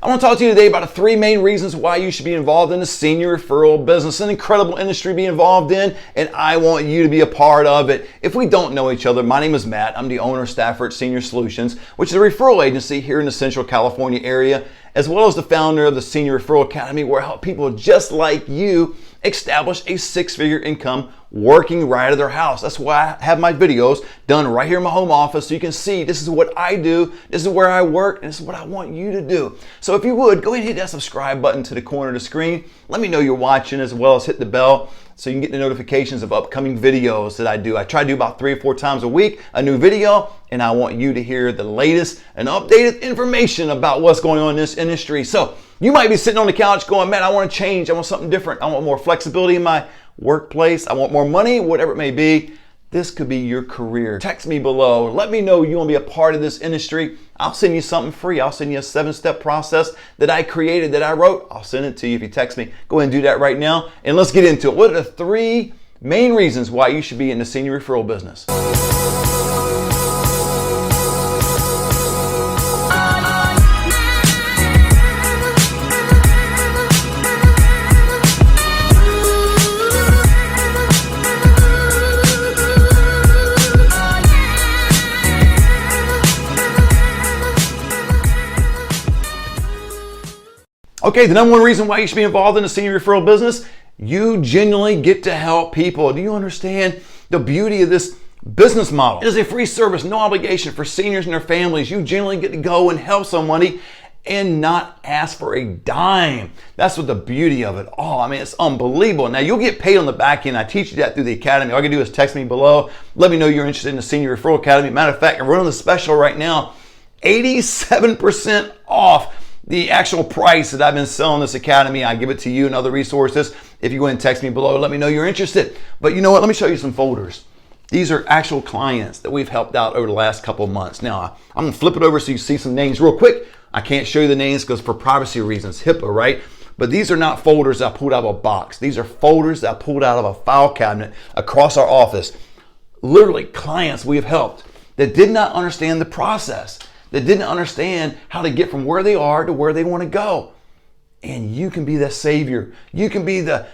I want to talk to you today about the 3 main reasons why you should be involved in the senior referral business. An incredible industry to be involved in, and I want you to be a part of it. If we don't know each other, my name is Matt. I'm the owner of Stafford Senior Solutions, which is a referral agency here in the Central California area, as well as the founder of the Senior Referral Academy, where I help people just like you establish a 6-figure income working right out of their house. That's why I have my videos done right here in my home office, so you can see this is what I do, this is where I work, and this is what I want you to do. So if you would, go ahead and hit that subscribe button to the corner of the screen. Let me know you're watching, as well as hit the bell so you can get the notifications of upcoming videos that I do. I try to do about 3 or 4 times a week a new video, and I want you to hear the latest and updated information about what's going on in this industry. So you might be sitting on the couch going, man, I want to change. I want something different. I want more flexibility in my workplace. I want more money, whatever it may be. This could be your career. Text me below. Let me know you want to be a part of this industry. I'll send you something free. I'll send you a 7-step process that I created, that I wrote. I'll send it to you if you text me. Go ahead and do that right now. And let's get into it. What are the 3 main reasons why you should be in the senior referral business? Okay, the number 1 reason why you should be involved in the senior referral business, you genuinely get to help people. Do you understand the beauty of this business model? It is a free service, no obligation for seniors and their families. You genuinely get to go and help somebody and not ask for a dime. That's what the beauty of it all. I mean, it's unbelievable. Now, you'll get paid on the back end. I teach you that through the academy. All you can do is text me below. Let me know you're interested in the Senior Referral Academy. Matter of fact, I'm running the special right now, 87% off the actual price that I've been selling this academy. I give it to you and other resources. If you go ahead and text me below, let me know you're interested. But you know what? Let me show you some folders. These are actual clients that we've helped out over the last couple of months. Now, I'm going to flip it over so you see some names real quick. I can't show you the names because for privacy reasons, HIPAA, right? But these are not folders that I pulled out of a box. These are folders that I pulled out of a file cabinet across our office. Literally, clients we have helped that did not understand the process, that didn't understand how to get from where they are to where they want to go. And you can be the savior. You can be the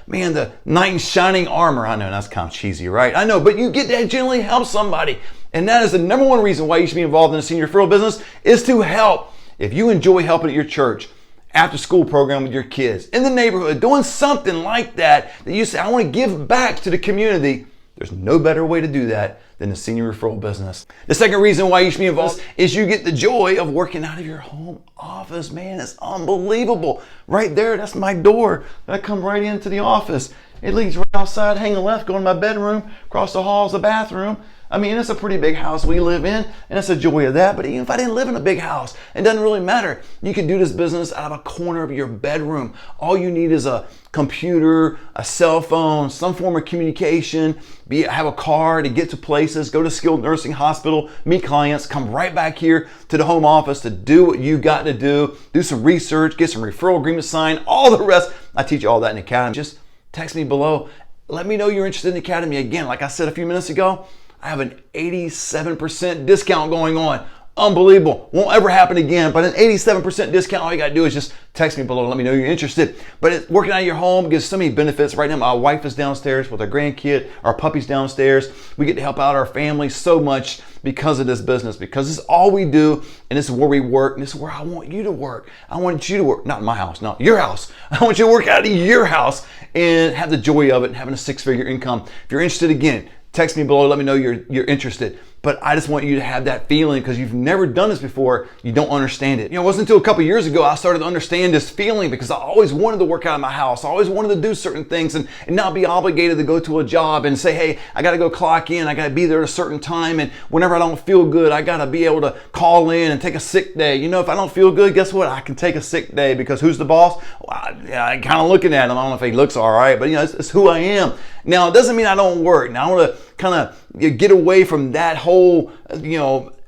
knight in shining armor. I know that's kind of cheesy, right? I know, but you get to generally help somebody. And that is the number 1 reason why you should be involved in the senior referral business, is to help. If you enjoy helping at your church, after school program with your kids, in the neighborhood, doing something like that you say, I want to give back to the community, there's no better way to do that than the senior referral business. The second reason why you should be involved is you get the joy of working out of your home office. Man, it's unbelievable. Right there, that's my door. I come right into the office. It leads right outside, hang a left, go in my bedroom, across the hall is a bathroom. I mean, it's a pretty big house we live in, and it's a joy of that. But even if I didn't live in a big house, it doesn't really matter. You can do this business out of a corner of your bedroom. All you need is a computer, a cell phone, some form of communication, have a car to get to places, go to skilled nursing hospital, meet clients, come right back here to the home office to do what you got to do some research, get some referral agreements signed, all the rest. I teach you all that in the academy. Just text me below. Let me know you're interested in the academy. Again, like I said a few minutes ago, I have an 87% discount going on. Unbelievable. Won't ever happen again, but an 87% discount. All you got to do is just text me below. Let me know you're interested. But it's working out of your home gives so many benefits. Right now, my wife is downstairs with our grandkid. Our puppy's downstairs. We get to help out our family so much because of this business, because this is all we do, and this is where we work, and this is where I want you to work. I want you to work, not in my house, not your house. I want you to work out of your house and have the joy of it and having a 6-figure income. If you're interested, again, text me below. Let me know you're interested. But I just want you to have that feeling, because you've never done this before. You don't understand it. You know, it wasn't until a couple years ago I started to understand this feeling, because I always wanted to work out of my house. I always wanted to do certain things and not be obligated to go to a job and say, hey, I got to go clock in. I got to be there at a certain time. And whenever I don't feel good, I got to be able to call in and take a sick day. You know, if I don't feel good, guess what? I can take a sick day, because who's the boss? Well, I'm kind of looking at him. I don't know if he looks all right, but you know, it's who I am. Now, it doesn't mean I don't work. Now, I want to kind of get away from that whole,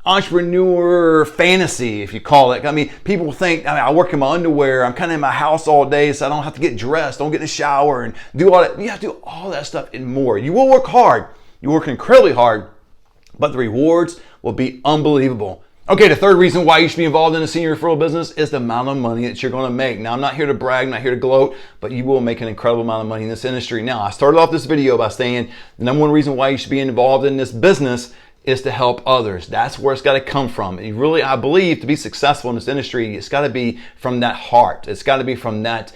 entrepreneur fantasy, if you call it. I mean, people think, I work in my underwear. I'm kind of in my house all day, so I don't have to get dressed, don't get in the shower and do all that. You have to do all that stuff and more. You will work hard. You work incredibly hard, but the rewards will be unbelievable. Okay, the third reason why you should be involved in a senior referral business is the amount of money that you're going to make. Now, I'm not here to brag, I'm not here to gloat, but you will make an incredible amount of money in this industry. Now, I started off this video by saying the number one reason why you should be involved in this business is to help others. That's where it's got to come from. And really, I believe to be successful in this industry, it's got to be from that heart. It's got to be from that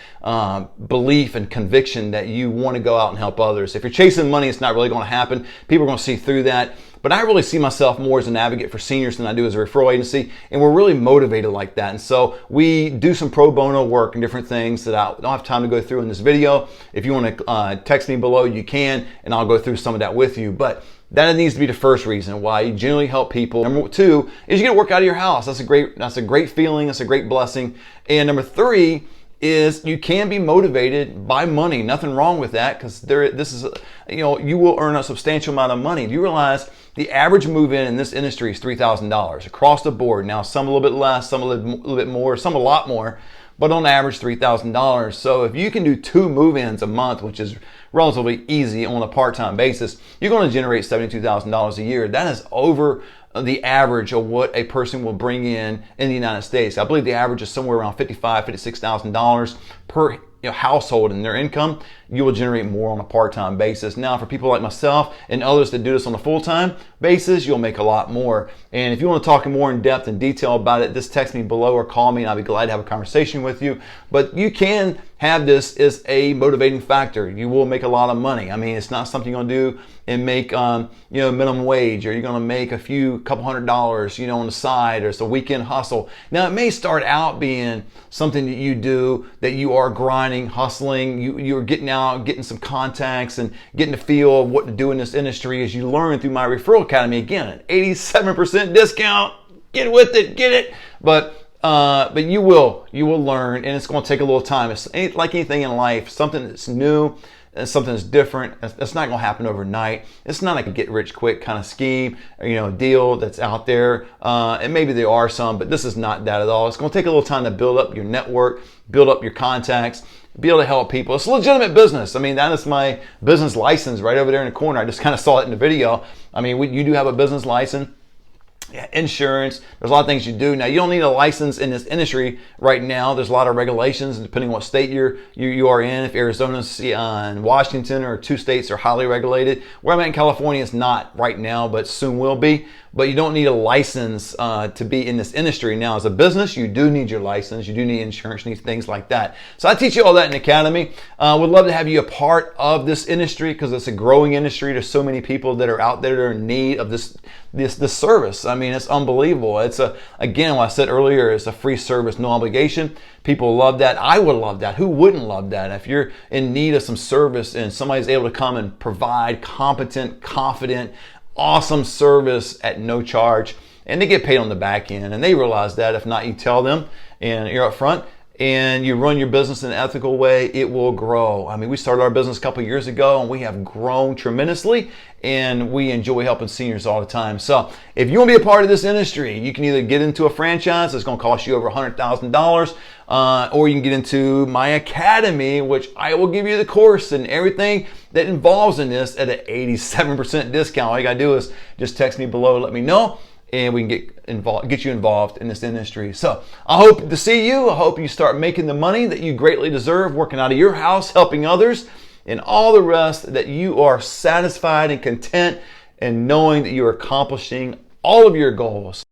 belief and conviction that you want to go out and help others. If you're chasing money, it's not really going to happen. People are going to see through that. But I really see myself more as an advocate for seniors than I do as a referral agency, and we're really motivated like that. And so we do some pro bono work and different things that I don't have time to go through in this video. If you want to text me below, you can, and I'll go through some of that with you. But that needs to be the first reason why you generally help people. Number two is you get to work out of your house. That's a great feeling. That's a great blessing. And number three is you can be motivated by money. Nothing wrong with that, because you will earn a substantial amount of money. Do you realize the average move-in in this industry is $3,000 across the board? Now, some a little bit less, some a little bit more, some a lot more, but on average $3,000. So if you can do 2 move-ins a month, which is relatively easy on a part-time basis, you're going to generate $72,000 a year. That is over the average of what a person will bring in the United States. I believe the average is somewhere around $55,000, $56,000 per household in their income. You will generate more on a part-time basis. Now, for people like myself and others that do this on a full-time basis, you'll make a lot more. And if you want to talk more in depth and detail about it, just text me below or call me and I'll be glad to have a conversation with you. But you can have this as a motivating factor. You will make a lot of money. I mean, it's not something you're going to do and make minimum wage, or you're going to make a couple $100s on the side, or it's a weekend hustle. Now, it may start out being something that you do that you are grinding, hustling, you're getting out, getting some contacts and getting the feel of what to do in this industry as you learn through my Referral Academy. Again, an 87% discount. Get with it, get it. But you will learn, and it's going to take a little time. It's like anything in life, something that's new and something that's different. That's not going to happen overnight. It's not like a get-rich-quick kind of scheme, or, deal that's out there. And maybe there are some, but this is not that at all. It's going to take a little time to build up your network, build up your contacts, be able to help people. It's a legitimate business. I mean, that is my business license right over there in the corner. I just kind of saw it in the video. I mean, you do have a business license. Insurance, there's a lot of things you do. Now, you don't need a license in this industry right now. There's a lot of regulations depending on what state you are in. If Arizona and Washington are 2 states are highly regulated. Where I'm at in California is not right now, but soon will be. But you don't need a license to be in this industry. Now, as a business, you do need your license. You do need insurance, you need things like that. So I teach you all that in the Academy. Would love to have you a part of this industry, because it's a growing industry. There's so many people that are out there that are in need of this service. I mean, it's unbelievable. Again, what I said earlier, it's a free service, no obligation. People love that. I would love that. Who wouldn't love that? If you're in need of some service and somebody's able to come and provide competent, confident, awesome service at no charge, and they get paid on the back end, and they realize that. If not, you tell them and you're up front and you run your business in an ethical way, it will grow. I mean, we started our business a couple of years ago and we have grown tremendously, and we enjoy helping seniors all the time. So if you want to be a part of this industry, you can either get into a franchise that's going to cost you over $100,000, or you can get into my academy, which I will give you the course and everything that involves in this at an 87% discount. All you got to do is just text me below, let me know, and we can get you involved in this industry. So I hope to see you. I hope you start making the money that you greatly deserve, working out of your house, helping others, and all the rest, that you are satisfied and content and knowing that you are accomplishing all of your goals.